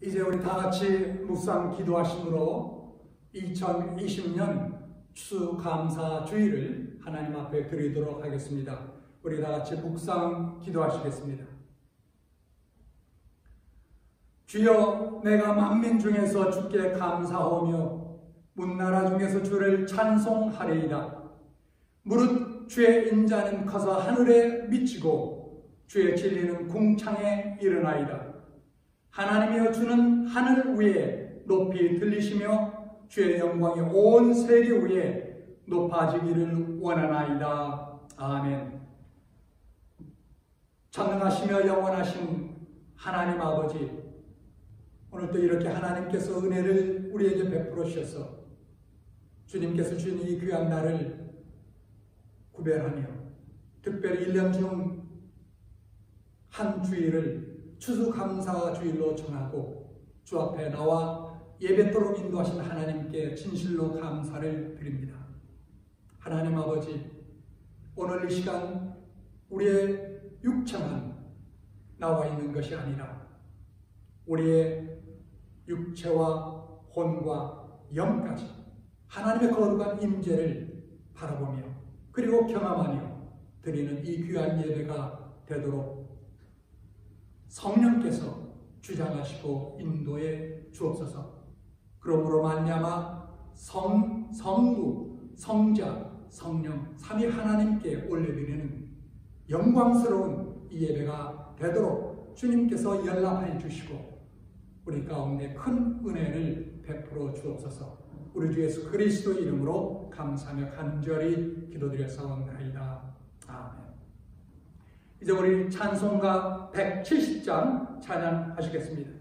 이제 우리 다 같이 묵상 기도하심으로 2020년 추수감사주일을 하나님 앞에 드리도록 하겠습니다. 우리 다 같이 묵상 기도하시겠습니다. 주여, 내가 만민 중에서 주께 감사하며 문나라 중에서 주를 찬송하리이다. 무릇 주의 인자는 커서 하늘에 미치고 주의 진리는 궁창에 이르나이다. 하나님이여, 주는 하늘 위에 높이 들리시며 주의 영광이 온 세계 위에 높아지기를 원하나이다. 아멘. 전능하시며 영원하신 하나님 아버지, 오늘도 이렇게 하나님께서 은혜를 우리에게 베풀어 주셔서 주님께서 주신 이 귀한 날을 구별하며 특별히 1년 중 한 주일을 추수감사주일로 정하고 주 앞에 나와 예배토록 인도하신 하나님께 진실로 감사를 드립니다. 하나님 아버지, 오늘 이 시간 우리의 육체만 나와 있는 것이 아니라 우리의 육체와 혼과 영까지 하나님의 거룩한 임재를 바라보며 그리고 경험하며 드리는 이 귀한 예배가 되도록 성령께서 주장하시고 인도해 주옵소서. 그러므로 말미암아 성부, 성자, 성령 삼위 하나님께 올려드리는 영광스러운 이 예배가 되도록 주님께서 연락해 주시고 우리 가운데 큰 은혜를 베풀어 주옵소서. 우리 주 예수 그리스도 이름으로 감사하며 간절히 기도드렸사옵나이다. 아멘. 이제 우리 찬송가 170장 찬양하시겠습니다.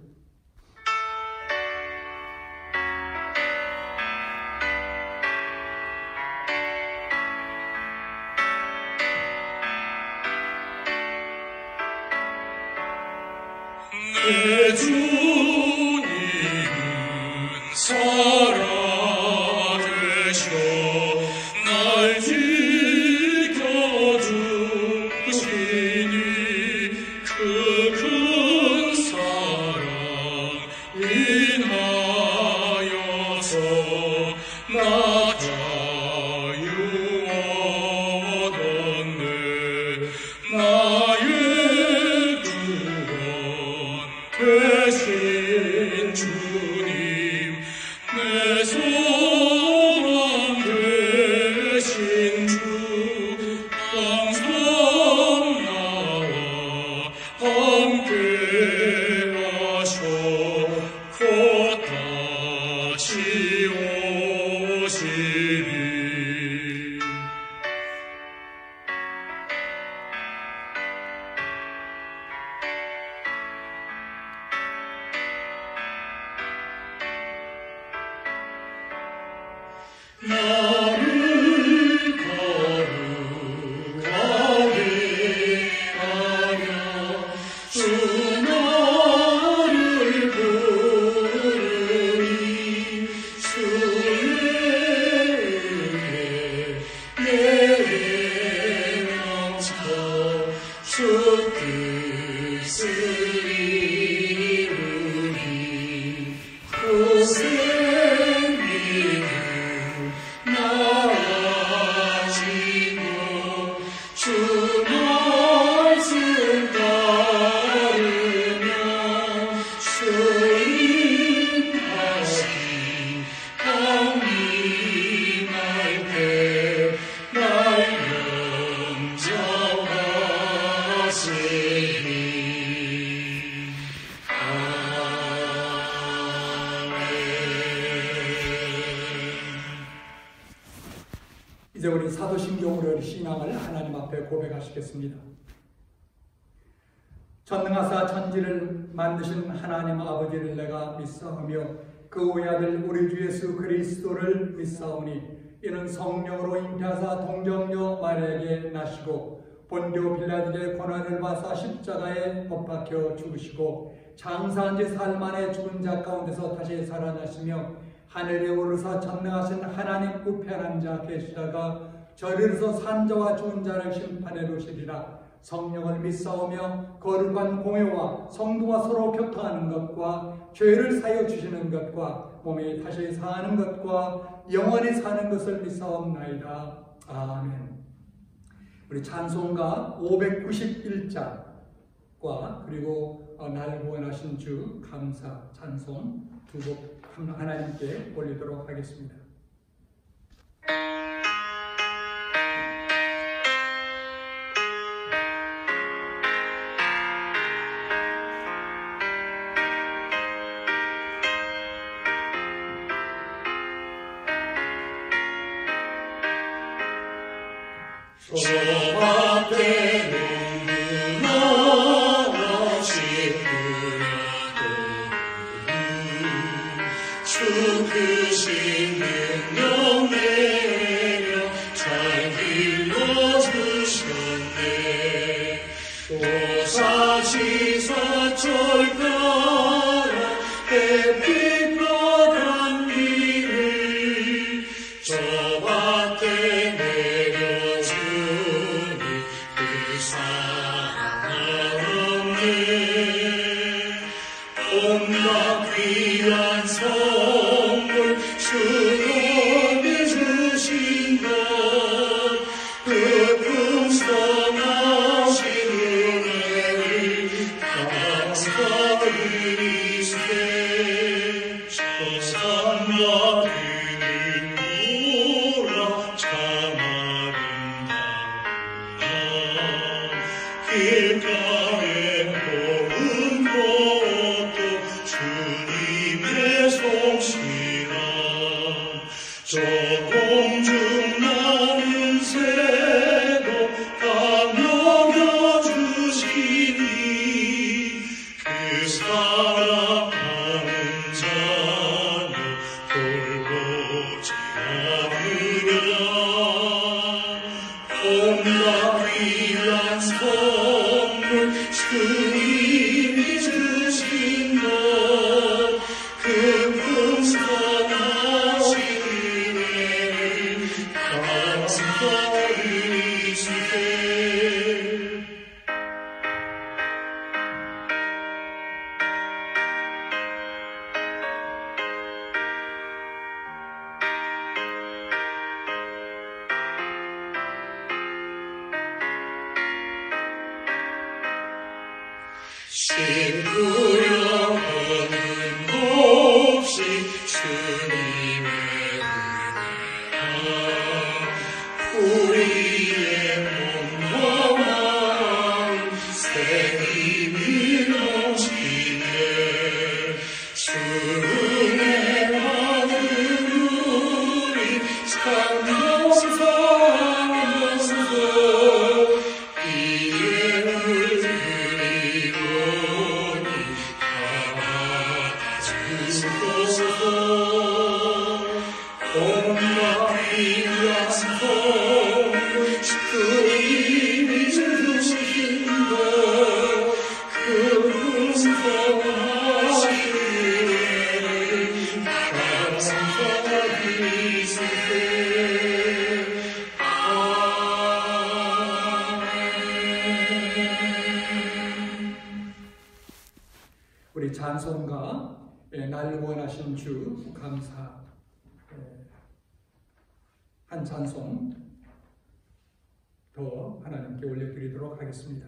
내 주님은 살아계셔 날 지켜주시니 그 큰 사랑 인하여서 나 자유 얻었네. 나의 대신 주님, 내 소망 되신 주, 항상 나와 함께 하셔 곧 다시 오시리. 나를 거룩하게 하며 주 나를 부르니 주의 은혜 내게 넘쳐 주 뜻을 이루니 고생 나아지고 주 말씀 따르며 주 인하신 하나님 때 날 영접하시니. 이제 우리 사도신경으로 신앙을 하나님 앞에 고백하시겠습니다. 전능하사 천지를 만드신 하나님 아버지를 내가 믿사오며 그 외아들 우리 주 예수 그리스도를 믿사오니 이는 성령으로 잉태하사 동정녀 마리아에게 나시고 본디오 빌라도의 고난을 받사 십자가에 못 박혀 죽으시고 장사한 지 사흘 만에 죽은 자 가운데서 다시 살아나시며 하늘에 오르사 전능하신 하나님 우편한 자 계시다가 저리로서 산자와 죽은 자를 심판해 놓으시리라. 성령을 믿사오며 거룩한 공회와 성도와 서로 교통하는 것과 죄를 사여 주시는 것과 몸이 다시 사는 것과 영원히 사는 것을 믿사옵나이다. 아멘. 우리 찬송가 591장과 그리고 날 구원하신 주 감사 찬송 두 곡 하나님께 올리도록 하겠습니다. 저 밖에 너무나 싶으라도 주 크신 능력 내려 잘 길러주셨네. 도사지사철 따라 햇빛과 단비를 저 밖에 내려주니 그 사랑하네. 온갖 귀한 선물 주님이 주신 것 그 풍성하신 은혜를 감사드리세. 저 산마들을 보라 참 아름다우나. 길가에 모은 것도 주님의 솜씨라. 저 공중 나는 새도 다 먹여주시니 그 사랑하는 자녀 돌보지 않으랴. 온갖 귀한 선물 주님이 주신 것 그 풍성하신 은혜를 감사드리시세. 시부려하는 몹시 주님의 은혜라. 우리의 몸과 마음 새 힘이 넘치네. 주 은혜 받은 우리 참 감사하면서 이 예물 온갖 귀한 선물 주님이 주신 것 그 풍성하신 은혜를 감사드리세. 우리 찬송가 날 구원하신 주 감사 한 찬송 더 하나님께 올려드리도록 하겠습니다.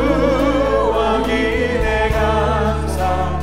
추억이 내 감사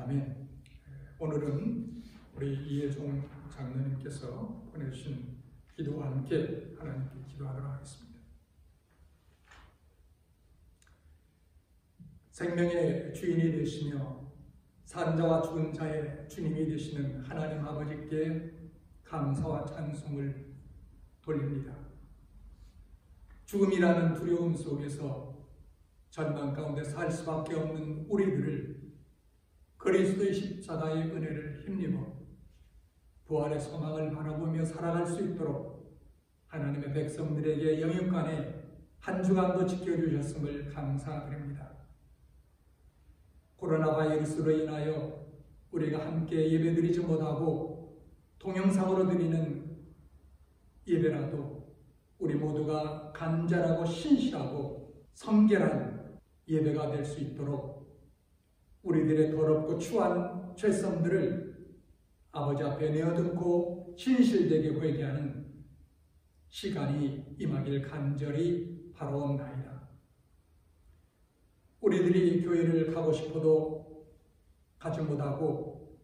아멘. 오늘은 우리 이혜종 장로님께서 보내주신 기도와 함께 하나님께 기도하도록 하겠습니다. 생명의 주인이 되시며 산자와 죽은 자의 주님이 되시는 하나님 아버지께 감사와 찬송을 돌립니다. 죽음이라는 두려움 속에서 절망 가운데 살 수밖에 없는 우리들을 그리스도의 십자가의 은혜를 힘입어 부활의 소망을 바라보며 살아갈 수 있도록 하나님의 백성들에게 영육간에 한 주간도 지켜주셨음을 감사드립니다. 코로나 바이러스로 인하여 우리가 함께 예배드리지 못하고 동영상으로 드리는 예배라도 우리 모두가 간절하고 신실하고 성결한 예배가 될 수 있도록 우리들의 더럽고 추한 죄성들을 아버지 앞에 내어놓고 진실되게 회개하는 시간이 임하길 간절히 바라옵나이다. 우리들이 교회를 가고 싶어도 가지 못하고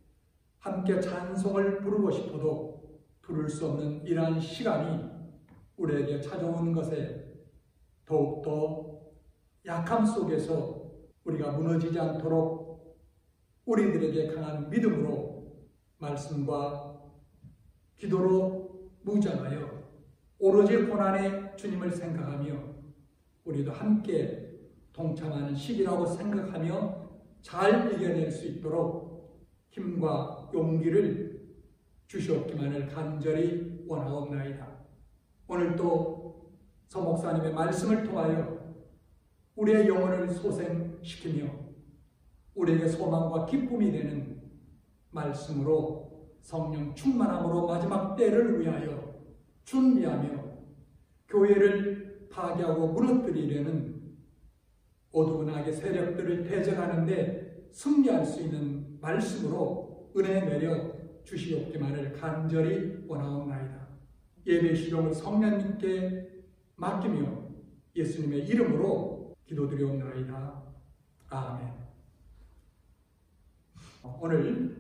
함께 찬송을 부르고 싶어도 부를 수 없는 이러한 시간이 우리에게 찾아오는 것에 더욱더 약함 속에서 우리가 무너지지 않도록 우리들에게 강한 믿음으로 말씀과 기도로 무장하여 오로지 고난의 주님을 생각하며 우리도 함께 동참하는 시기라고 생각하며 잘 이겨낼 수 있도록 힘과 용기를 주시옵기만을 간절히 원하옵나이다. 오늘 또 서목사님의 말씀을 통하여 우리의 영혼을 소생시키며 우리에게 소망과 기쁨이 되는 말씀으로 성령 충만함으로 마지막 때를 위하여 준비하며 교회를 파괴하고 무너뜨리려는 어두운 악의 세력들을 대적하는 데 승리할 수 있는 말씀으로 은혜 내려 주시옵기만을 간절히 원하옵나이다. 예배 시종을 성령님께 맡기며 예수님의 이름으로 기도드리옵나이다. 아멘. 오늘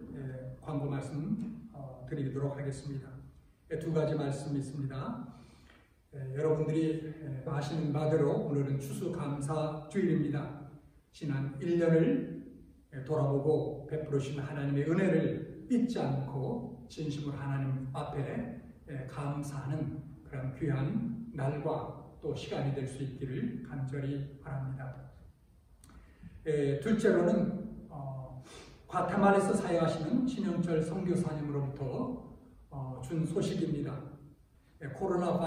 광고 말씀 드리도록 하겠습니다. 두 가지 말씀이 있습니다. 여러분들이 아시는 바대로 오늘은 추수감사주일입니다. 지난 1년을 돌아보고 베풀으신 하나님의 은혜를 잊지 않고 진심으로 하나님 앞에 감사하는 그런 귀한 날과 또 시간이 될 수 있기를 간절히 바랍니다. 둘째로는 과테말라에서 사역하시는 신영철 선교사님으로부터 준 소식입니다. 코로나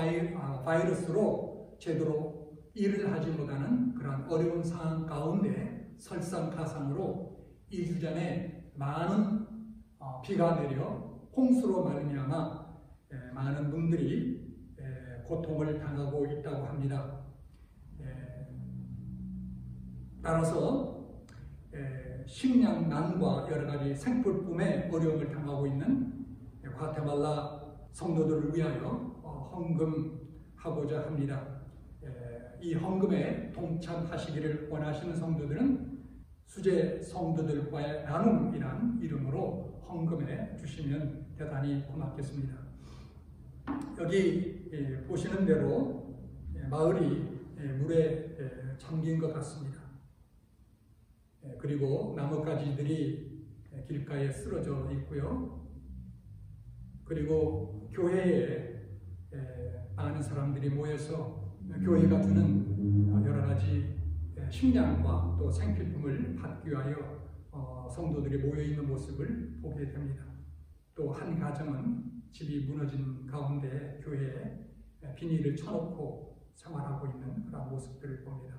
바이러스로 제대로 일을 하지 못하는 그런 어려운 상황 가운데 설상가상으로 2주 전에 많은 비가 내려 홍수로 말미암아 많은 분들이 고통을 당하고 있다고 합니다. 따라서 식량난과 여러 가지 생필품에 어려움을 당하고 있는 과테말라 성도들을 위하여 헌금하고자 합니다. 이 헌금에 동참하시기를 원하시는 성도들은 수제 성도들과의 나눔이란 이름으로 헌금해 주시면 대단히 고맙겠습니다. 여기 보시는 대로 마을이 물에 잠긴 것 같습니다. 그리고 나뭇가지들이 길가에 쓰러져 있고요. 그리고 교회에 많은 사람들이 모여서 교회가 주는 여러 가지 식량과 또 생필품을 받기 위하여 성도들이 모여있는 모습을 보게 됩니다. 또 한 가정은 집이 무너진 가운데 교회에 비닐을 쳐놓고 생활하고 있는 그런 모습들을 봅니다.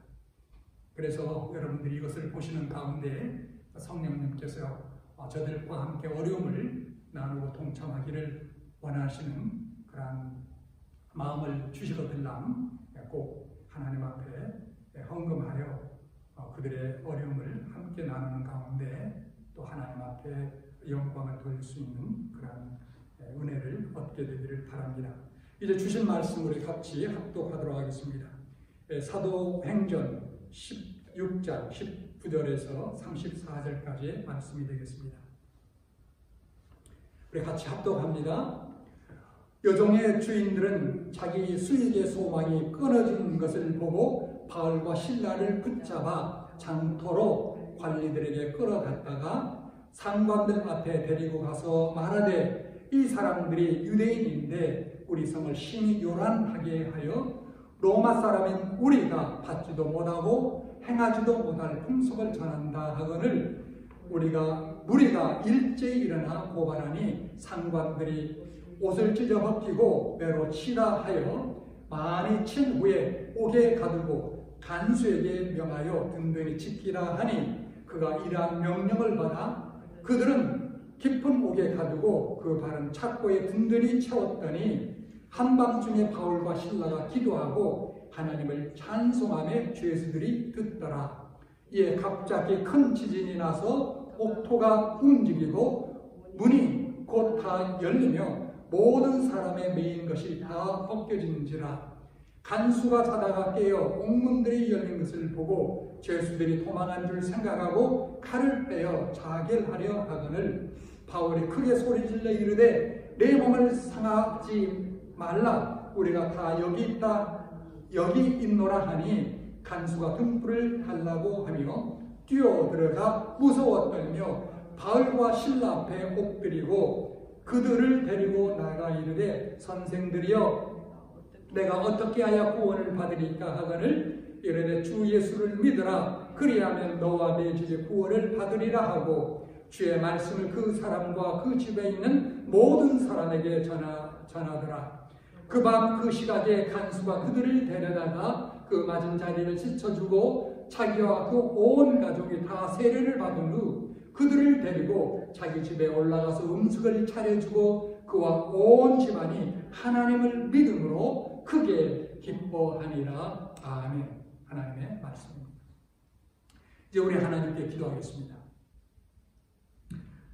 그래서 여러분들이 이것을 보시는 가운데 성령님께서 저들과 함께 어려움을 나누고 동참하기를 원하시는 그런 마음을 주시거들랑 꼭 하나님 앞에 헌금하여 그들의 어려움을 함께 나누는 가운데 또 하나님 앞에 영광을 돌릴 수 있는 그런 은혜를 얻게 되기를 바랍니다. 이제 주신 말씀을 같이 합독하도록 하겠습니다. 사도행전 6장 19절에서 34절까지의 말씀이 되겠습니다. 우리 같이 합독합니다. 여종의 주인들은 자기 수익의 소망이 끊어진 것을 보고 바울과 실라를 붙잡아 장터로 관리들에게 끌어갔다가 상관들 앞에 데리고 가서 말하되 이 사람들이 유대인인데 우리 성을 심히 요란하게 하여 로마 사람인 우리가 받지도 못하고 행하지도 못할 풍속을 전한다 하거늘 무리가 일제히 일어나 고발하니 상관들이 옷을 찢어 벗기고 매로 치라 하여 많이 친 후에 옥에 가두고 간수에게 명하여 든든히 지키라 하니 그가 이러한 명령을 받아 그들은 깊은 옥에 가두고 그 발은 착고에 든든히 채웠더니 한밤중에 바울과 실라가 기도하고 하나님을 찬송하며 죄수들이 듣더라. 이에 갑자기 큰 지진이 나서 옥토가 움직이고 문이 곧 다 열리며 모든 사람의 메인 것이 다 벗겨진지라. 간수가 자다가 깨어 옥문들이 열린 것을 보고 죄수들이 도망한 줄 생각하고 칼을 빼어 자결하려 하거늘 바울이 크게 소리질러 이르되 내 몸을 상하지 말라. 우리가 다 여기 있노라 하니 간수가 등불을 달라고 하며 뛰어들어가 무서워 떨며 바울과 실라 앞에 엎드리고 그들을 데리고 나가 이르되 선생들이여 내가 어떻게 하여 구원을 받으리까 하거늘 이르되 주 예수를 믿으라. 그리하면 너와 내 집에 구원을 받으리라 하고 주의 말씀을 그 사람과 그 집에 있는 모든 사람에게 전하더라. 그 밤 그 시각에 간수가 그들을 데려다가 그 맞은 자리를 씻어주고 자기와 그 온 가족이 다 세례를 받은 후 그들을 데리고 자기 집에 올라가서 음식을 차려주고 그와 온 집안이 하나님을 믿음으로 크게 기뻐하니라. 아멘. 하나님의 말씀입니다. 이제 우리 하나님께 기도하겠습니다.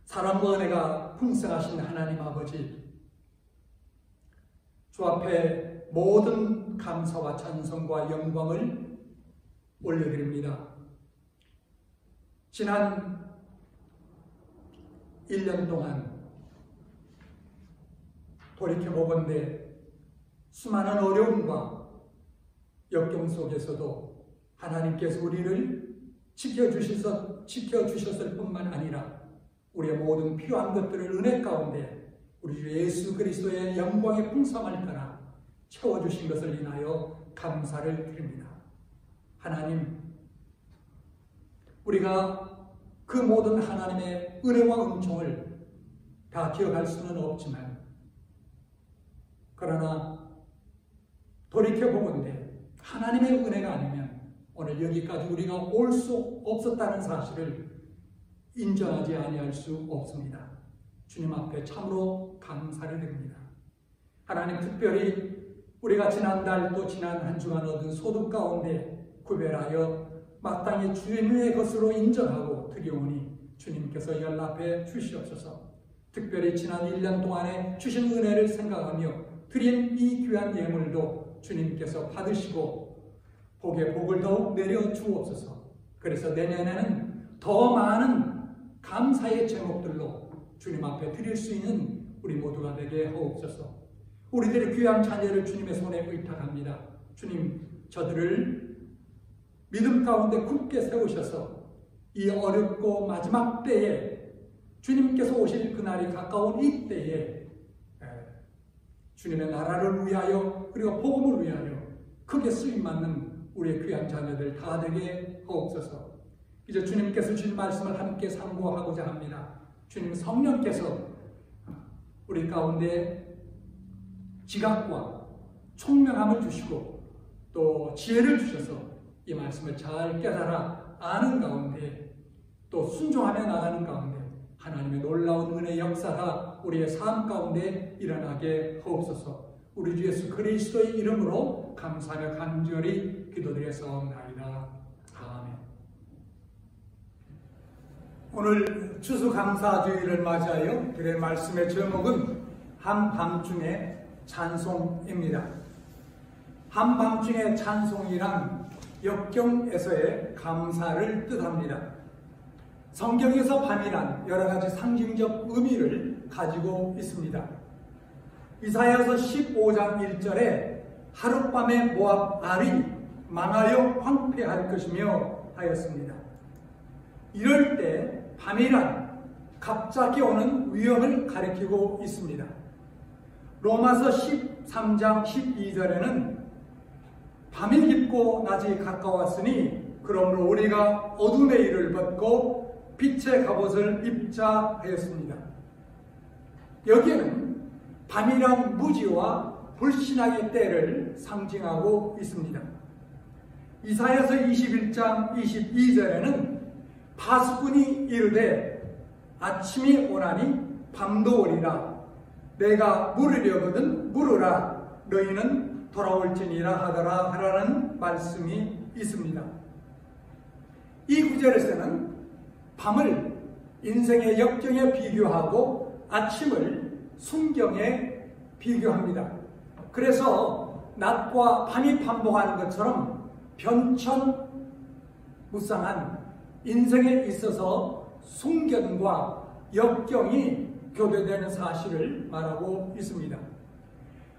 사랑과 은혜가 풍성하신 하나님 아버지, 주 앞에 모든 감사와 찬송과 영광을 올려드립니다. 지난 1년 동안 돌이켜보건대 수많은 어려움과 역경 속에서도 하나님께서 우리를 지켜주셨을 뿐만 아니라 우리의 모든 필요한 것들을 은혜 가운데 우리 주 예수 그리스도의 영광의 풍성을 따라 채워주신 것을 인하여 감사를 드립니다. 하나님, 우리가 그 모든 하나님의 은혜와 은총을 다 기억할 수는 없지만 그러나 돌이켜보건대 하나님의 은혜가 아니면 오늘 여기까지 우리가 올 수 없었다는 사실을 인정하지 아니할 수 없습니다. 주님 앞에 참으로 감사를 드립니다. 하나님, 특별히 우리가 지난달 또 지난 한 주간 얻은 소득 가운데 구별하여 마땅히 주님의 것으로 인정하고 드리오니 주님께서 연락해 주시옵소서. 특별히 지난 1년 동안에 주신 은혜를 생각하며 드린 이 귀한 예물도 주님께서 받으시고 복에 복을 더욱 내려 주옵소서. 그래서 내년에는 더 많은 감사의 제목들로 주님 앞에 드릴 수 있는 우리 모두가 되게 하옵소서. 우리들의 귀한 자녀를 주님의 손에 의탁합니다. 주님, 저들을 믿음 가운데 굳게 세우셔서 이 어렵고 마지막 때에 주님께서 오실 그날이 가까운 이 때에 주님의 나라를 위하여 그리고 복음을 위하여 크게 쓰임받는 우리의 귀한 자녀들 다 되게 하옵소서. 이제 주님께서 주신 말씀을 함께 상고하고자 합니다. 주님 성령께서 우리 가운데 지각과 총명함을 주시고 또 지혜를 주셔서 이 말씀을 잘 깨달아 아는 가운데 또 순종하며 나가는 가운데 하나님의 놀라운 은혜 역사가 우리의 삶 가운데 일어나게 하옵소서. 우리 주 예수 그리스도의 이름으로 감사하며 간절히 기도드렸사옵나이다. 아멘. 오늘 추수감사주일을 맞이하여 드릴 말씀의 제목은 한밤중의 찬송입니다. 한밤중의 찬송이란 역경에서의 감사를 뜻합니다. 성경에서 밤이란 여러 가지 상징적 의미를 가지고 있습니다. 이사야서 15장 1절에 하룻밤에 모압 알이 망하여 황폐할 것이며 하였습니다. 이럴 때 밤이란 갑자기 오는 위험을 가리키고 있습니다. 로마서 13장 12절에는 밤이 깊고 낮이 가까웠으니 그러므로 우리가 어둠의 일을 벗고 빛의 갑옷을 입자 하였습니다. 여기에는 밤이란 무지와 불신앙의 때를 상징하고 있습니다. 이사야서 21장 22절에는 파수꾼이 이르되 아침이 오나니 밤도 오리라. 내가 물으려거든 물으라. 너희는 돌아올지니라 하더라 하라는 말씀이 있습니다. 이 구절에서는 밤을 인생의 역경에 비교하고 아침을 순경에 비교합니다. 그래서 낮과 밤이 반복하는 것처럼 변천무쌍한 인생에 있어서 순견과 역경이 교대되는 사실을 말하고 있습니다.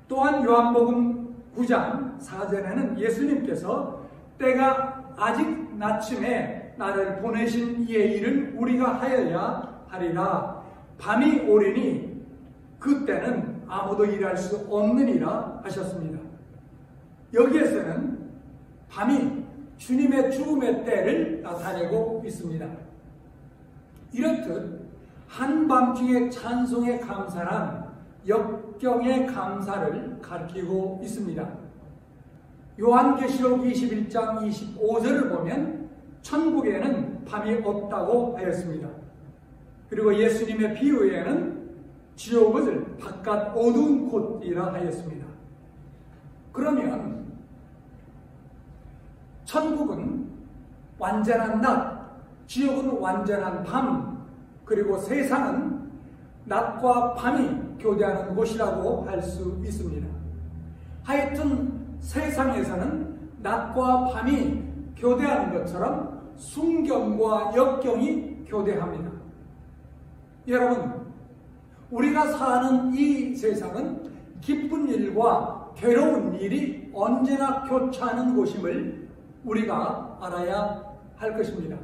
또한 요한복음 9장 4절에는 예수님께서 때가 아직 낮침에 나를 보내신 이의 일을 우리가 하여야 하리라. 밤이 오리니 그때는 아무도 일할 수 없느니라 하셨습니다. 여기에서는 밤이 주님의 죽음의 때를 나타내고 있습니다. 이렇듯 한밤중의 찬송의 감사란 역경의 감사를 가리키고 있습니다. 요한계시록 21장 25절을 보면 천국에는 밤이 없다고 하였습니다. 그리고 예수님의 비유에는 지옥을 바깥 어두운 곳이라 하였습니다. 그러면 천국은 완전한 낮, 지옥은 완전한 밤, 그리고 세상은 낮과 밤이 교대하는 곳이라고 할 수 있습니다. 하여튼 세상에서는 낮과 밤이 교대하는 것처럼 순경과 역경이 교대합니다. 여러분, 우리가 사는 이 세상은 기쁜 일과 괴로운 일이 언제나 교차하는 곳임을 우리가 알아야 할 것입니다.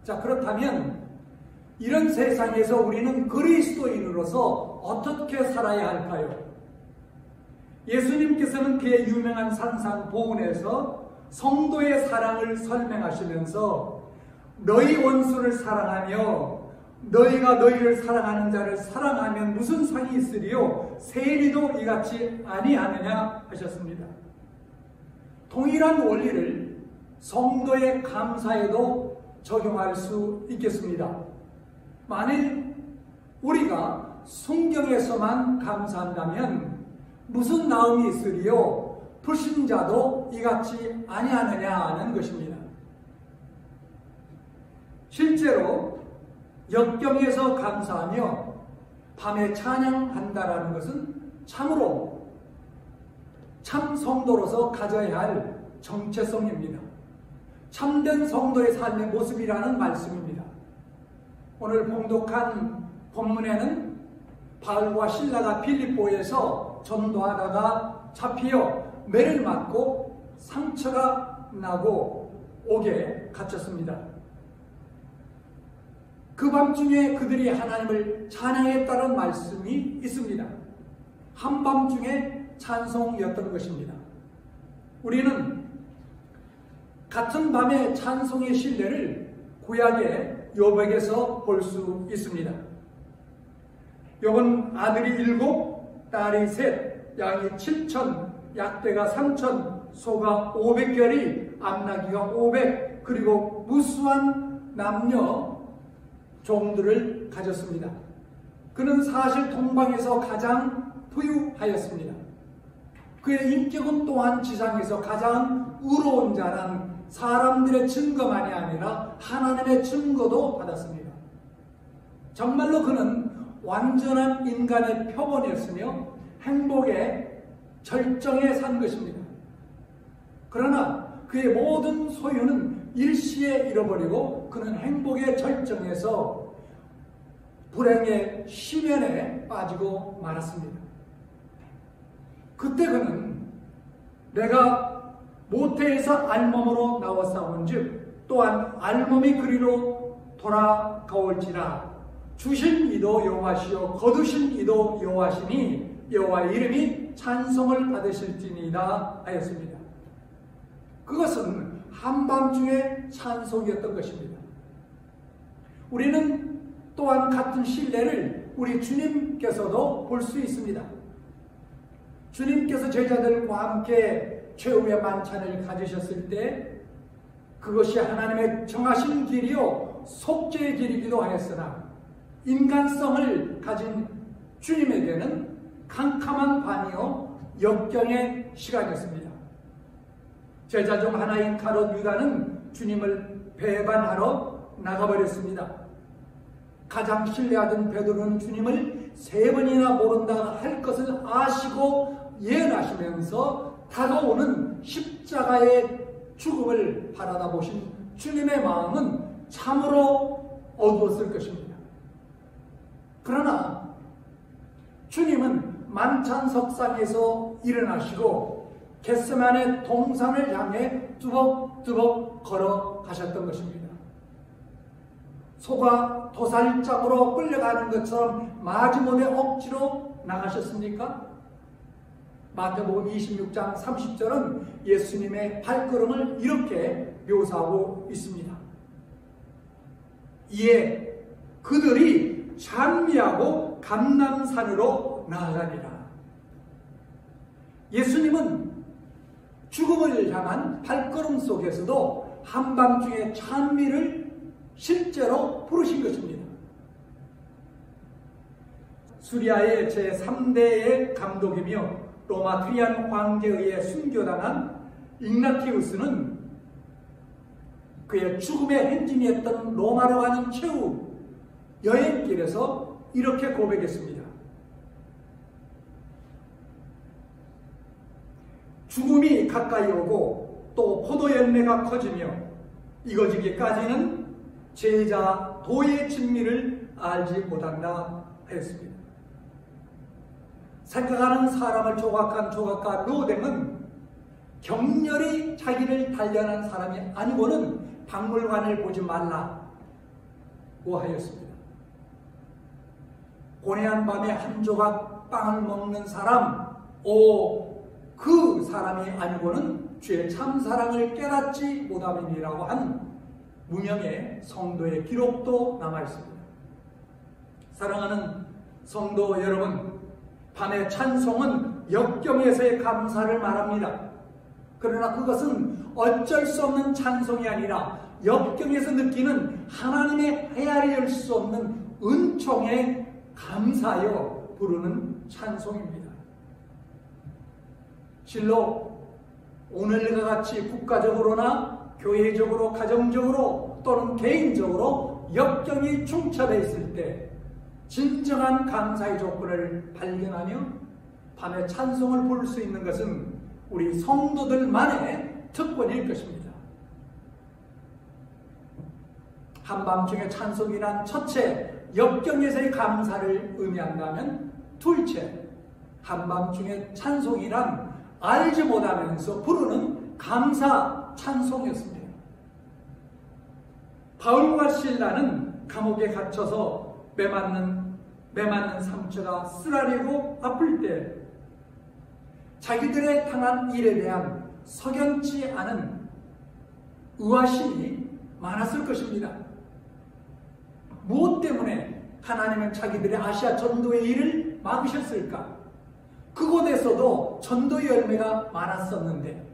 자, 그렇다면 이런 세상에서 우리는 그리스도인으로서 어떻게 살아야 할까요? 예수님께서는 그의 유명한 산상보훈에서 성도의 사랑을 설명하시면서 너희 원수를 사랑하며 너희가 너희를 사랑하는 자를 사랑하면 무슨 상이 있으리요? 세리도 이같이 아니하느냐 하셨습니다. 동일한 원리를 성도의 감사에도 적용할 수 있겠습니다. 만일 우리가 순경에서만 감사한다면 무슨 나음이 있으리요? 불신자도 이같이 아니하느냐는 것입니다. 실제로 역경에서 감사하며 밤에 찬양한다라는 것은 참으로 참 성도로서 가져야 할 정체성입니다. 참된 성도의 삶의 모습이라는 말씀입니다. 오늘 봉독한 본문에는 바울과 실라가 빌립보에서 전도하다가 잡히어 매를 맞고 상처가 나고 옥에 갇혔습니다. 그 밤중에 그들이 하나님을 찬양했다는 말씀이 있습니다. 한밤중에 찬송이었던 것입니다. 우리는 같은 밤의 찬송의 신뢰를 구약의 욥에게서 볼 수 있습니다. 욥은 아들이 7, 딸이 3, 양이 7,000, 약대가 3,000, 소가 500결이, 암나귀가 500, 그리고 무수한 남녀 종들을 가졌습니다. 그는 사실 동방에서 가장 부유하였습니다. 그의 인격은 또한 지상에서 가장 의로운 자란 사람들의 증거만이 아니라 하나님의 증거도 받았습니다. 정말로 그는 완전한 인간의 표본이었으며 행복의 절정에 산 것입니다. 그러나 그의 모든 소유는 일시에 잃어버리고 그는 행복의 절정에서 불행의 심연에 빠지고 말았습니다. 그때 그는 내가 모태에서 알몸으로 나왔사온즉 또한 알몸이 그리로 돌아가올지라 주신 이도 여호와시요 거두신 이도 여호와시니 여호와의 이름이 찬송을 받으실지니이다 하였습니다. 그것은 한밤중의 찬송이었던 것입니다. 우리는 또한 같은 신뢰를 우리 주님께서도 볼 수 있습니다. 주님께서 제자들과 함께 최후의 만찬을 가지셨을 때 그것이 하나님의 정하신 길이요 속죄의 길이기도 하였으나 인간성을 가진 주님에게는 캄캄한 밤이요 역경의 시간이었습니다. 제자 중 하나인 가롯 유다는 주님을 배반하러 나가버렸습니다. 가장 신뢰하던 베드로는 주님을 3번이나 모른다 할 것을 아시고 예언하시면서 다가오는 십자가의 죽음을 바라다 보신 주님의 마음은 참으로 어두웠을 것입니다. 그러나 주님은 만찬석상에서 일어나시고 겟세마네 동산을 향해 뚜벅뚜벅 걸어가셨던 것입니다. 소가 도살장으로 끌려가는 것처럼 마지못해 억지로 나가셨습니까? 마태복음 26장 30절은 예수님의 발걸음을 이렇게 묘사하고 있습니다. 이에 그들이 찬미하고 감람산으로 나아가니라. 예수님은 죽음을 향한 발걸음 속에서도 한밤중에 찬미를 실제로 부르신 것입니다. 수리아의 제3대의 감독이며 로마 트리안 황제에 의해 순교당한 igna티우스는 그의 죽음의 행진이었던 로마로 가는 최후 여행길에서 이렇게 고백했습니다. 죽음이 가까이 오고 또 포도 열매가 커지며 익어지기까지는 제자 도의 진미를 알지 못한다 하였습니다. 생각하는 사람을 조각한 조각가 로댕은 격렬히 자기를 단련한 사람이 아니고는 박물관을 보지 말라고 하였습니다. 고뇌한 밤에 한 조각 빵을 먹는 사람, 그 사람이 아니고는 주의 참사랑을 깨닫지 못함이라고 한 무명의 성도의 기록도 남아있습니다. 사랑하는 성도 여러분, 밤의 찬송은 역경에서의 감사를 말합니다. 그러나 그것은 어쩔 수 없는 찬송이 아니라 역경에서 느끼는 하나님의 헤아릴 수 없는 은총에 감사하여 부르는 찬송입니다. 실로 오늘과 같이 국가적으로나 교회적으로, 가정적으로 또는 개인적으로 역경이 충돌해 있을 때 진정한 감사의 조건을 발견하며 밤에 찬송을 부를 수 있는 것은 우리 성도들만의 특권일 것입니다. 한밤중에 찬송이란 첫째, 역경에서의 감사를 의미한다면 둘째, 한밤중에 찬송이란 알지 못하면서 부르는 감사 찬송이었습니다. 바울과 실라는 감옥에 갇혀서 매맞는 상처가 쓰라리고 아플 때 자기들의 당한 일에 대한 석연치 않은 의아심이 많았을 것입니다. 무엇 때문에 하나님은 자기들의 아시아 전도의 일을 막으셨을까? 그곳에서도 전도의 열매가 많았었는데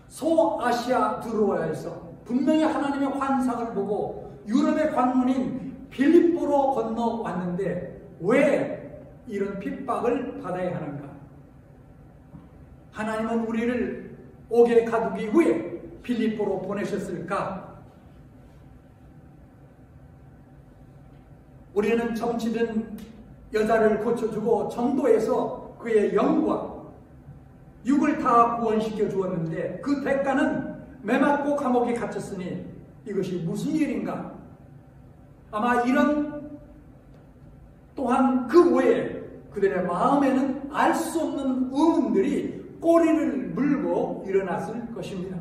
소아시아 드로아에서 분명히 하나님의 환상을 보고 유럽의 관문인 빌립보로 건너왔는데 왜 이런 핍박을 받아야 하는가? 하나님은 우리를 옥에 가두기 위해 빌립보로 보내셨을까? 우리는 정치든 여자를 고쳐주고 전도해서 그의 영과 육을 다 구원시켜 주었는데 그 대가는 매맞고 감옥에 갇혔으니 이것이 무슨 일인가? 아마 이런 또한 그 외에 그들의 마음에는 알 수 없는 의문들이 꼬리를 물고 일어났을 것입니다.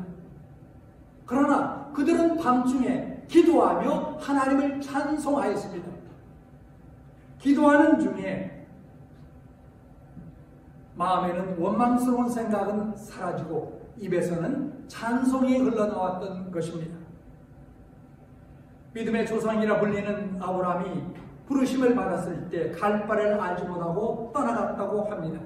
그러나 그들은 밤중에 기도하며 하나님을 찬송하였습니다. 기도하는 중에 마음에는 원망스러운 생각은 사라지고 입에서는 찬송이 흘러나왔던 것입니다. 믿음의 조상이라 불리는 아브라함이 부르심을 받았을 때 갈 바를 알지 못하고 떠나갔다고 합니다.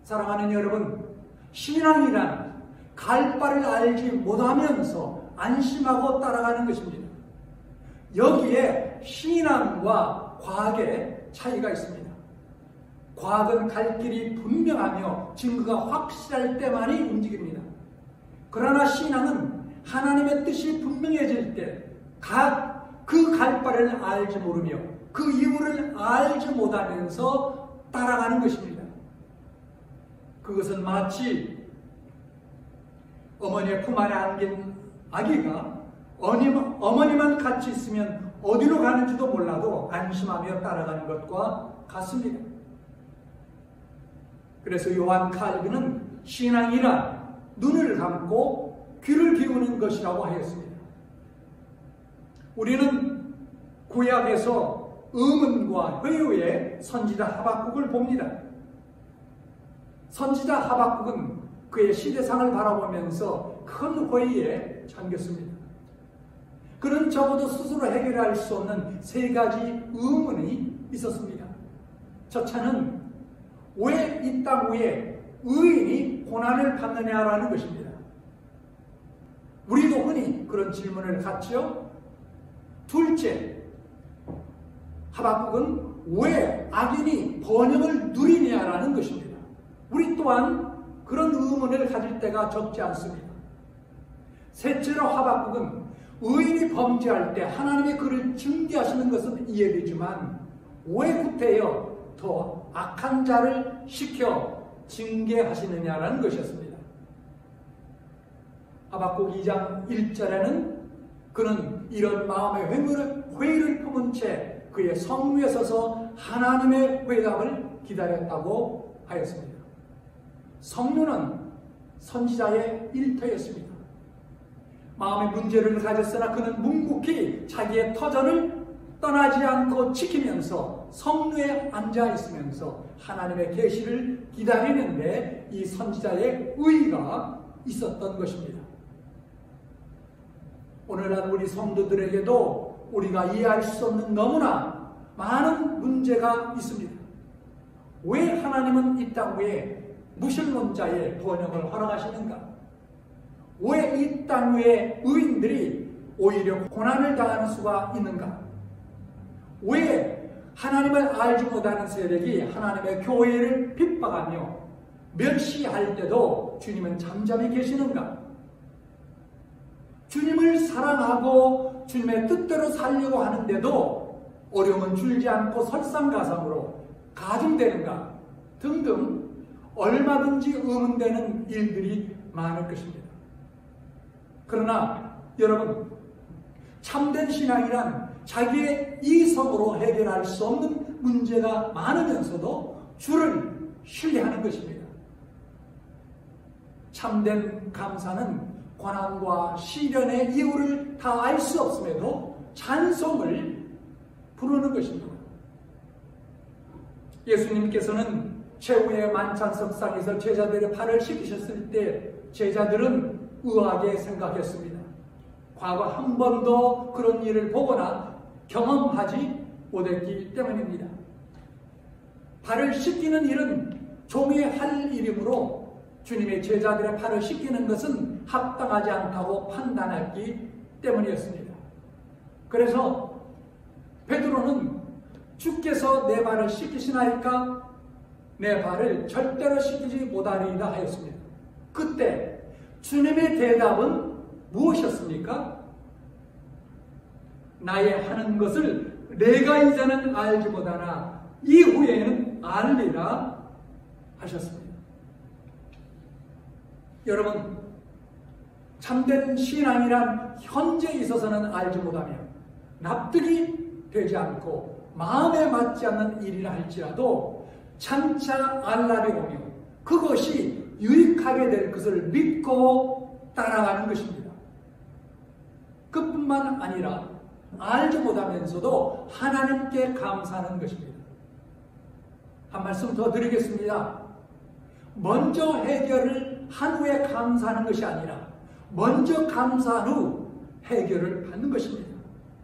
사랑하는 여러분, 신앙이란 갈 바를 알지 못하면서 안심하고 따라가는 것입니다. 여기에 신앙과 과학의 차이가 있습니다. 과학은 갈 길이 분명하며 증거가 확실할 때만이 움직입니다. 그러나 신앙은 하나님의 뜻이 분명해질 때 그 갈 바를 알지 모르며 그 이유를 알지 못하면서 따라가는 것입니다. 그것은 마치 어머니의 품 안에 안긴 아기가 어머니만 같이 있으면 어디로 가는지도 몰라도 안심하며 따라가는 것과 같습니다. 그래서 요한 칼빈은 신앙이란 눈을 감고 귀를 기우는 것이라고 하였습니다. 우리는 구약에서 의문과 회유의 선지자 하박국을 봅니다. 선지자 하박국은 그의 시대상을 바라보면서 큰 회의에 잠겼습니다. 그는 적어도 스스로 해결할 수 없는 세 가지 의문이 있었습니다. 첫째는 왜 이 땅 위에 의인이 고난을 받느냐라는 것입니다. 우리도 흔히 그런 질문을 갖죠. 둘째, 하박국은 왜 악인이 번영을 누리냐라는 것입니다. 우리 또한 그런 의문을 가질 때가 적지 않습니다. 셋째로 하박국은 의인이 범죄할 때 하나님의 그를 징계하시는 것은 이해되지만 왜 구태여 더 악한 자를 시켜 징계하시느냐라는 것이었습니다. 하박국 2장 1절에는 그는 이런 마음의 회의를 품은 채 그의 성루에 서서 하나님의 회답을 기다렸다고 하였습니다. 성루는 선지자의 일터였습니다. 마음의 문제를 가졌으나 그는 묵묵히 자기의 터전을 떠나지 않고 지키면서 성루에 앉아 있으면서 하나님의 계시를 기다리는데 이 선지자의 의의가 있었던 것입니다. 오늘날 우리 성도들에게도 우리가 이해할 수 없는 너무나 많은 문제가 있습니다. 왜 하나님은 이 땅 위에 무신론자의 번영을 허락하시는가? 왜 이 땅 위에 의인들이 오히려 고난을 당하는 수가 있는가? 왜 하나님을 알지 못하는 세력이 하나님의 교회를 핍박하며 멸시할 때도 주님은 잠잠히 계시는가? 주님을 사랑하고 주님의 뜻대로 살려고 하는데도 어려움은 줄지 않고 설상가상으로 가중되는가? 등등 얼마든지 의문되는 일들이 많을 것입니다. 그러나 여러분, 참된 신앙이란 자기의 이성으로 해결할 수 없는 문제가 많으면서도 주를 신뢰하는 것입니다. 참된 감사는 고난과 시련의 이유를 다 알 수 없음에도 찬송을 부르는 것입니다. 예수님께서는 최후의 만찬석상에서 제자들의 발을 씻기셨을 때 제자들은 의아하게 생각했습니다. 과거 한 번도 그런 일을 보거나 경험하지 못했기 때문입니다. 발을 씻기는 일은 종이 할 일이므로 주님의 제자들의 발을 씻기는 것은 합당하지 않다고 판단했기 때문이었습니다. 그래서 베드로는 주께서 내 발을 씻기시나이까? 내 발을 절대로 씻기지 못하리이다 하였습니다. 그때 주님의 대답은 무엇이었습니까? 나의 하는 것을 내가 이제는 알지 못하나 이후에는 알리라 하셨습니다. 여러분, 참된 신앙이란 현재 있어서는 알지 못하며 납득이 되지 않고 마음에 맞지 않는 일이라 할지라도 장차 알 날이 오며 그것이 유익하게 될 것을 믿고 따라가는 것입니다. 그뿐만 아니라 알지 못하면서도 하나님께 감사하는 것입니다. 한 말씀 더 드리겠습니다. 먼저 해결을 한 후에 감사하는 것이 아니라 먼저 감사한 후 해결을 받는 것입니다.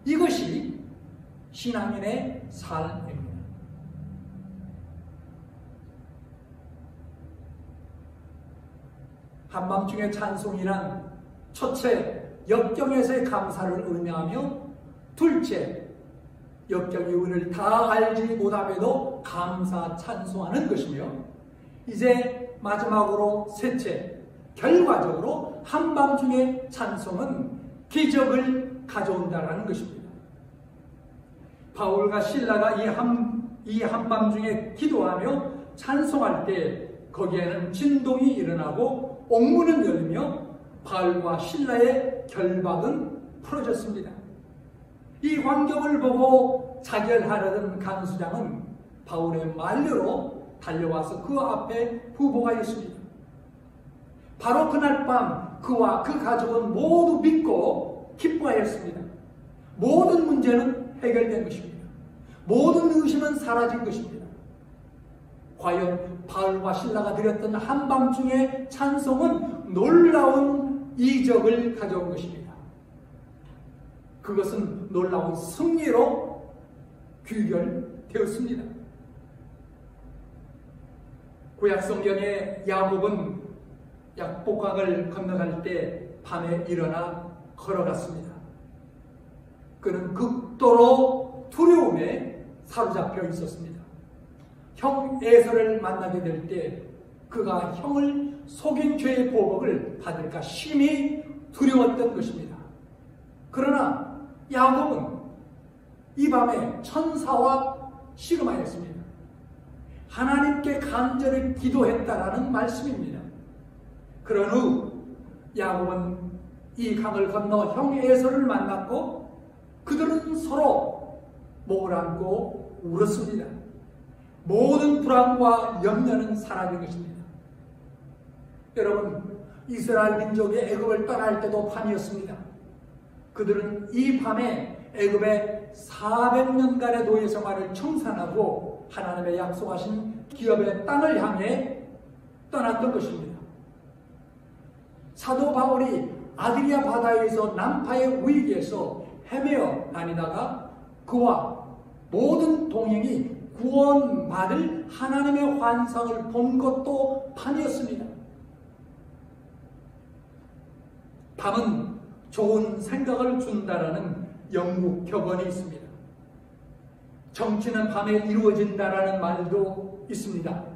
이것이 신앙인의 삶입니다. 한밤중의 찬송이란 첫째, 역경에서의 감사를 의미하며 둘째, 역경이 우리를 다 알지 못함에도 감사 찬송하는 것이며 이제 마지막으로 셋째, 결과적으로 한밤중의 찬송은 기적을 가져온다라는 것입니다. 바울과 실라가 이 한밤중에 기도하며 찬송할 때 거기에는 진동이 일어나고 옥문은 열리며 바울과 실라의 결박은 풀어졌습니다. 이 광경을 보고 자결하려던 간수장은 바울의 만류로 달려와서 그 앞에 부복하였습니다. 바로 그날 밤 그와 그 가족은 모두 믿고 기뻐하였습니다. 모든 문제는 해결된 것입니다. 모든 의심은 사라진 것입니다. 과연 바울과 실라가 드렸던 한밤중의 찬송은 놀라운 이적을 가져온 것입니다. 그것은 놀라운 승리로 귀결되었습니다. 구약성경의 야곱은 약복강을 건너갈 때 밤에 일어나 걸어갔습니다. 그는 극도로 두려움에 사로잡혀 있었습니다. 형 에서를 만나게 될 때 그가 형을 속인 죄의 보복을 받을까 심히 두려웠던 것입니다. 그러나 야곱은 이 밤에 천사와 씨름하였습니다. 하나님께 간절히 기도했다라는 말씀입니다. 그런 후 야곱은 이 강을 건너 형 에서를 만났고 그들은 서로 목을 안고 울었습니다. 모든 불안과 염려는 사라진 것입니다. 여러분, 이스라엘 민족이 애굽을 떠날 때도 밤이었습니다. 그들은 이 밤에 애굽의 400년간의 노예 생활을 청산하고 하나님의 약속하신 기업의 땅을 향해 떠났던 것입니다. 사도 바울이 아드리아 바다에서 난파의 위기에서 헤매어 다니다가 그와 모든 동행이 구원받을 하나님의 환상을 본 것도 밤이었습니다. 밤은 좋은 생각을 준다라는 영국 격언이 있습니다. 정치는 밤에 이루어진다라는 말도 있습니다.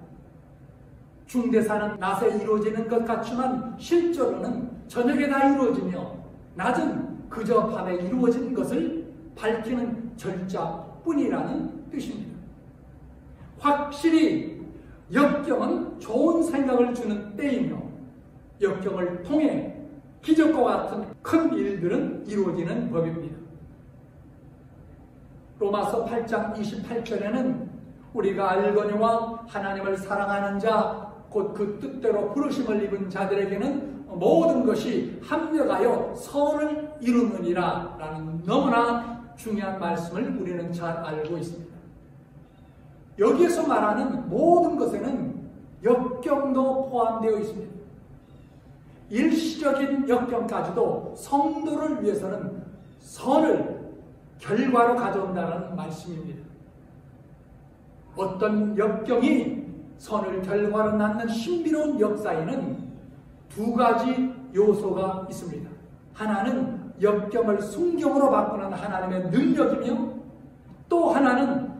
중대사는 낮에 이루어지는 것 같지만 실제로는 저녁에 다 이루어지며 낮은 그저 밤에 이루어진 것을 밝히는 절자뿐이라는 뜻입니다. 확실히 역경은 좋은 생각을 주는 때이며 역경을 통해 기적과 같은 큰 일들은 이루어지는 법입니다. 로마서 8장 28절에는 우리가 알거니와 하나님을 사랑하는 자 곧 그 뜻대로 부르심을 입은 자들에게는 모든 것이 합력하여 선을 이루느니라 라는 너무나 중요한 말씀을 우리는 잘 알고 있습니다. 여기에서 말하는 모든 것에는 역경도 포함되어 있습니다. 일시적인 역경까지도 성도를 위해서는 선을 결과로 가져온다는 말씀입니다. 어떤 역경이 선을 결과로 낳는 신비로운 역사에는 두 가지 요소가 있습니다. 하나는 역경을 순경으로 바꾸는 하나님의 능력이며 또 하나는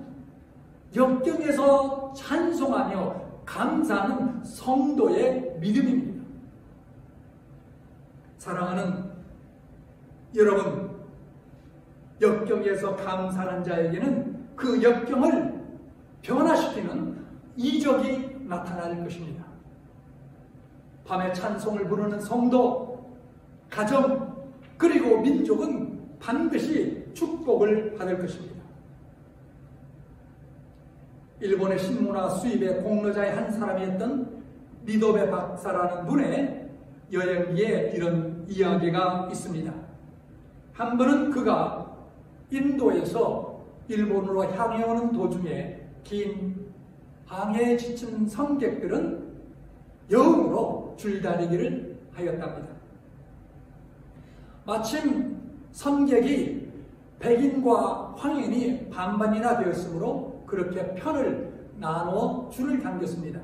역경에서 찬송하며 감사하는 성도의 믿음입니다. 사랑하는 여러분, 역경에서 감사하는 자에게는 그 역경을 변화시키는 이적이 나타날 것입니다. 밤에 찬송을 부르는 성도, 가정, 그리고 민족은 반드시 축복을 받을 것입니다. 일본의 신문화 수입의 공로자의 한 사람이었던 미도베 박사라는 분의 여행기에 이런 이야기가 있습니다. 한 번은 그가 인도에서 일본으로 향해 오는 도중에 긴 항해에 지친 성객들은 영으로 줄다리기를 하였답니다. 마침 선객이 백인과 황인이 반반이나 되었으므로 그렇게 편을 나누어 줄을 당겼습니다.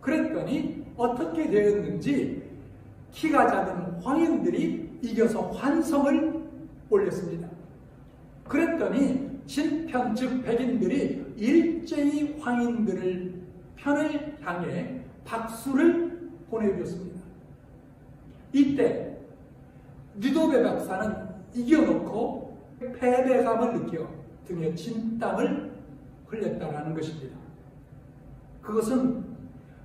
그랬더니 어떻게 되었는지 키가 작은 황인들이 이겨서 환성을 올렸습니다. 그랬더니 진편 즉 백인들이 일제히 황인들을 편을 향해 박수를 보내주었습니다. 이때 미도베 박사는 이겨놓고 패배감을 느껴 등에 진땀을 흘렸다는 것입니다. 그것은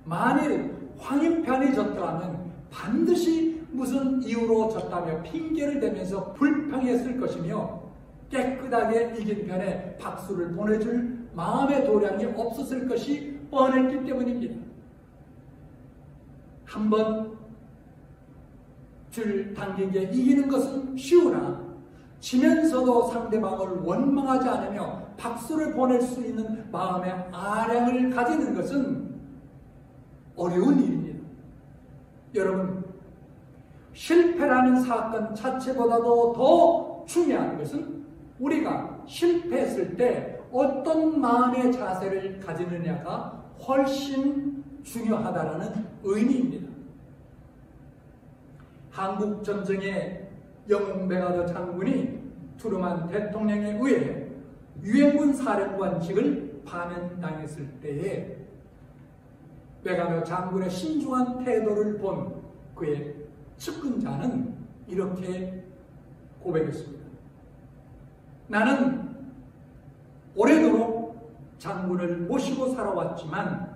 만일 황인편이 졌다면 반드시 무슨 이유로 졌다며 핑계를 대면서 불평했을 것이며 깨끗하게 이긴 편에 박수를 보내줄 마음의 도량이 없었을 것이 뻔했기 때문입니다. 한번 줄 당기게 이기는 것은 쉬우나 지면서도 상대방을 원망하지 않으며 박수를 보낼 수 있는 마음의 아량을 가지는 것은 어려운 일입니다. 여러분, 실패라는 사건 자체보다도 더 중요한 것은 우리가 실패했을 때 어떤 마음의 자세를 가지느냐가 훨씬 중요하다는 의미입니다. 한국 전쟁의 영웅베가더 장군이 트루만 대통령에 의해 유엔군 사령관직을 파면당했을 때에 베가더 장군의 신중한 태도를 본 그의 측근자는 이렇게 고백했습니다. 나는 오래도록 장군을 모시고 살아왔지만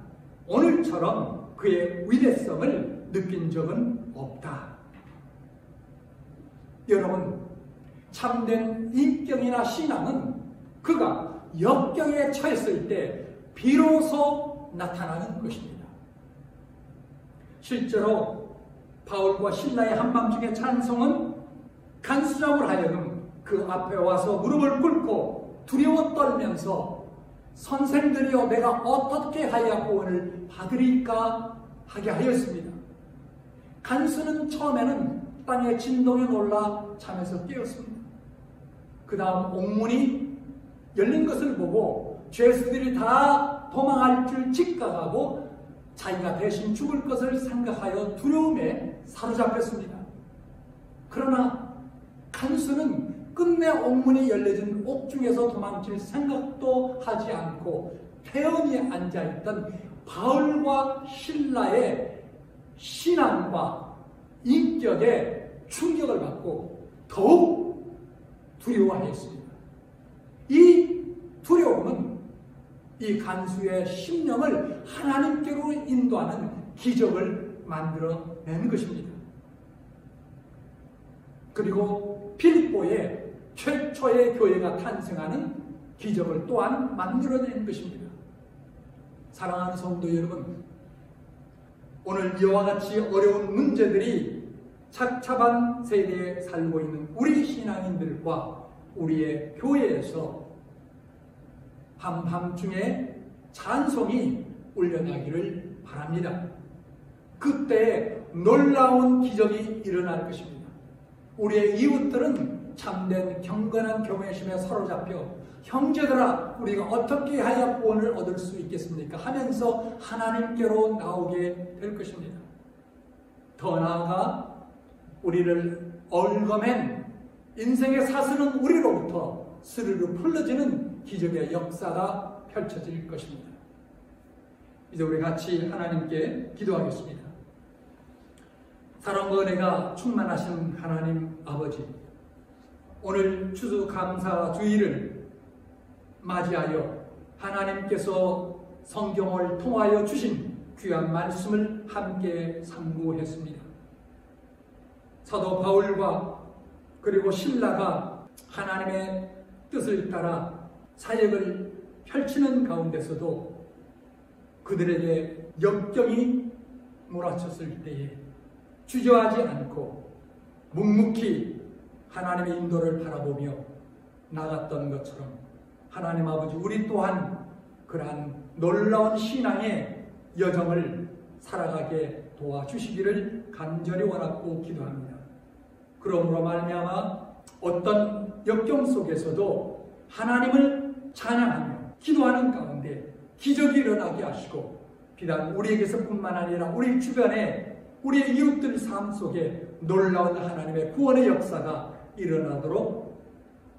오늘처럼 그의 위대성을 느낀 적은 없다. 여러분, 참된 인격이나 신앙은 그가 역경에 처했을 때 비로소 나타나는 것입니다. 실제로 바울과 신라의 한밤중의 찬송은 간수장으로 하여금 그 앞에 와서 무릎을 꿇고 두려워 떨면서 선생들이여 내가 어떻게 하여야 구원을 받으리까 하게 하였습니다. 간수는 처음에는 땅의 진동에 놀라 잠에서 깨었습니다. 그 다음 옥문이 열린 것을 보고 죄수들이 다 도망할 줄 직각하고 자기가 대신 죽을 것을 생각하여 두려움에 사로잡혔습니다. 그러나 간수는 끝내 옥문이 열려진 옥중에서 도망칠 생각도 하지 않고 태연히 앉아있던 바울과 신라의 신앙과 인격에 충격을 받고 더욱 두려워하였습니다. 이 두려움은 이 간수의 심령을 하나님께로 인도하는 기적을 만들어낸 것입니다. 그리고 필립보에 최초의 교회가 탄생하는 기적을 또한 만들어낸 것입니다. 사랑하는 성도 여러분, 오늘 이와 같이 어려운 문제들이 착잡한 세대에 살고 있는 우리 신앙인들과 우리의 교회에서 한밤중에 찬송이 울려나기를 바랍니다. 그때 놀라운 기적이 일어날 것입니다. 우리의 이웃들은 참된 경건한 경외심에 사로잡혀 형제들아 우리가 어떻게 해야 구원을 얻을 수 있겠습니까? 하면서 하나님께로 나오게 될 것입니다. 더 나아가 우리를 얽어맨 인생의 사슬은 우리로부터 스르르 풀어지는 기적의 역사가 펼쳐질 것입니다. 이제 우리 같이 하나님께 기도하겠습니다. 사랑과 은혜가 충만하신 하나님 아버지, 오늘 추수감사주일을 맞이하여 하나님께서 성경을 통하여 주신 귀한 말씀을 함께 상고했습니다. 사도 바울과 그리고 신라가 하나님의 뜻을 따라 사역을 펼치는 가운데서도 그들에게 역경이 몰아쳤을 때에 주저하지 않고 묵묵히 하나님의 인도를 바라보며 나갔던 것처럼 하나님 아버지, 우리 또한 그러한 놀라운 신앙의 여정을 살아가게 도와주시기를 간절히 원하고 기도합니다. 그러므로 말미암아 어떤 역경 속에서도 하나님을 찬양하며 기도하는 가운데 기적이 일어나게 하시고, 비단 우리에게서뿐만 아니라 우리 주변에 우리의 이웃들 삶 속에 놀라운 하나님의 구원의 역사가 일어나도록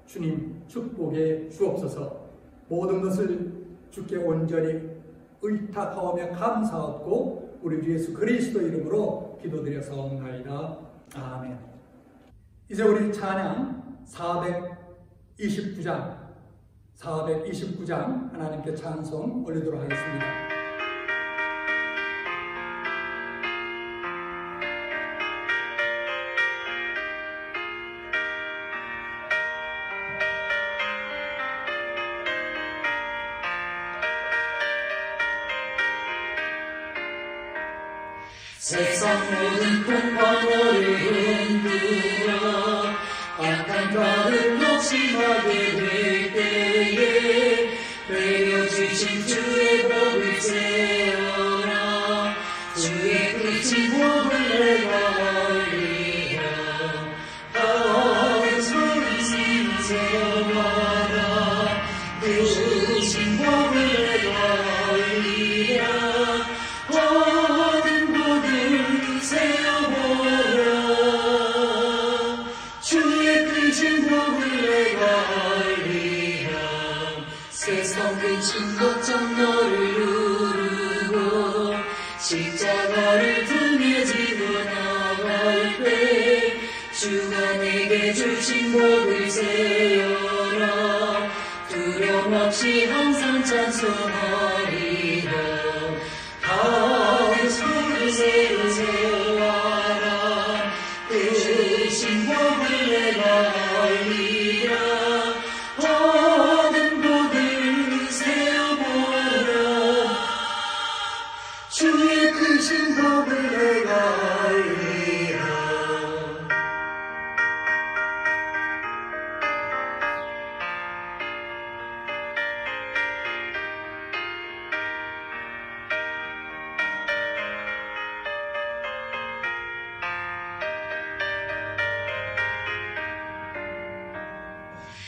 주님 축복해 주옵소서. 모든 것을 주께 온전히 의탁하오며 감사하고 우리 주 예수 그리스도 이름으로 기도드려사옵나이다. 아멘. 이제 우리 찬양 429장 하나님께 찬송 올리도록 하겠습니다. 세상 모든 풍광을 흔들어 악한 가를 욕심하게 될 때에 내려주신 주의 복을 세어라. 주의 크신 복을 내가 알리라. 하나님 소리 세워라. 크신 복을 내가 알리라. 주의 크신 복을 내가 알리라. 세상 끝인 걱정 너를 누르고 십자가를 등에 지고 나갈 때 주가 내게 주신 복을 세어라. 두려움 없이 항상 찬송하리라. 하나님 소리 세워라. 크신 복을 내가 알리라. 모든 복을 세어보라. 주의 크신 복을 내가 알리라.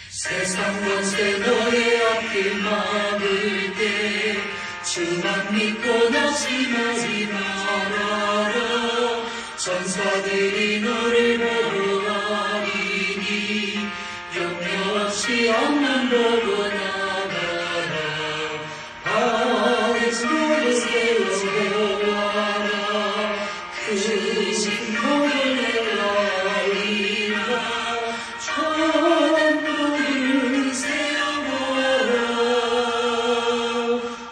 세상 권세 너의 앞길 막을 때 주만 믿고 낙심하지 말아라. 천사들이 너를 보호하리니 염려 없이 앞만 보고 나가라. 하나님 소리 세워라. 크신 복을 내가 알리라.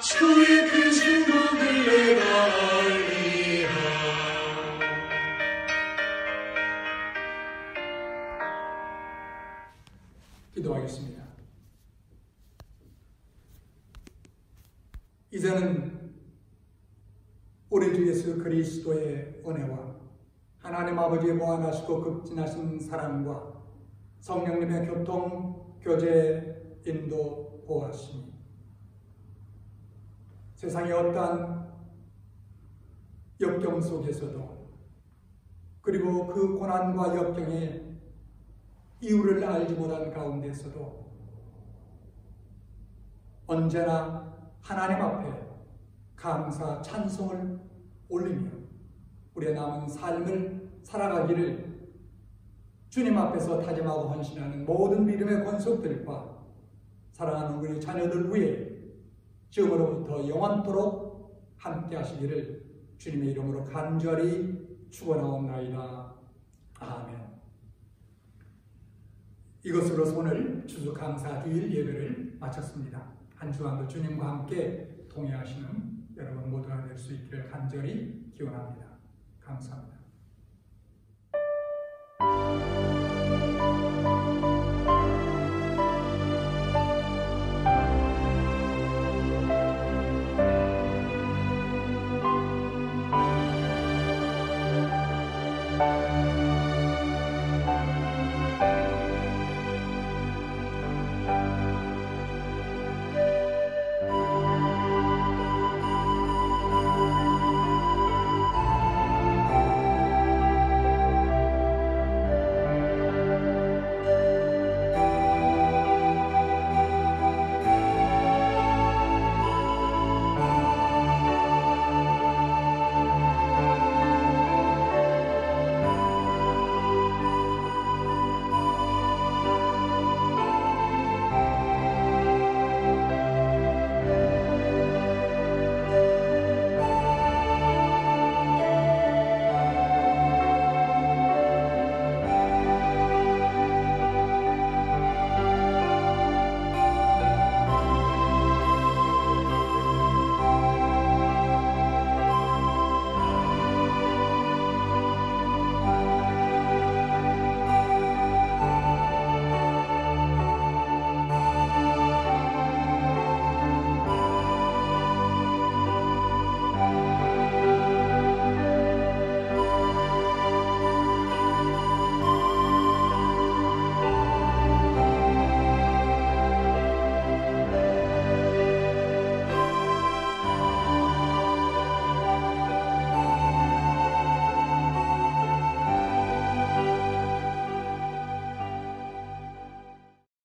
주의 크신 복을 내가 알리라. 기도하겠습니다. 이제는 우리 주 예수 그리스도의 은혜와 하나님 아버지의 무한하시고 극진하신 사랑과 성령님의 교통, 교제, 인도, 보호하심이 세상의 어떠한 역경 속에서도, 그리고 그 고난과 역경에 이유를 알지 못한 가운데서도 언제나 하나님 앞에 감사, 찬송을 올리며 우리의 남은 삶을 살아가기를 주님 앞에서 다짐하고 헌신하는 모든 믿음의 권속들과 사랑하는 우리 자녀들 위해 지금으로부터 영원토록 함께 하시기를 주님의 이름으로 간절히 축원하옵나이다. 아멘. 이것으로 오늘 추수감사 주일 예배를 마쳤습니다. 한 주간도 주님과 함께 동행하시는 여러분 모두가 될 수 있기를 간절히 기원합니다. 감사합니다.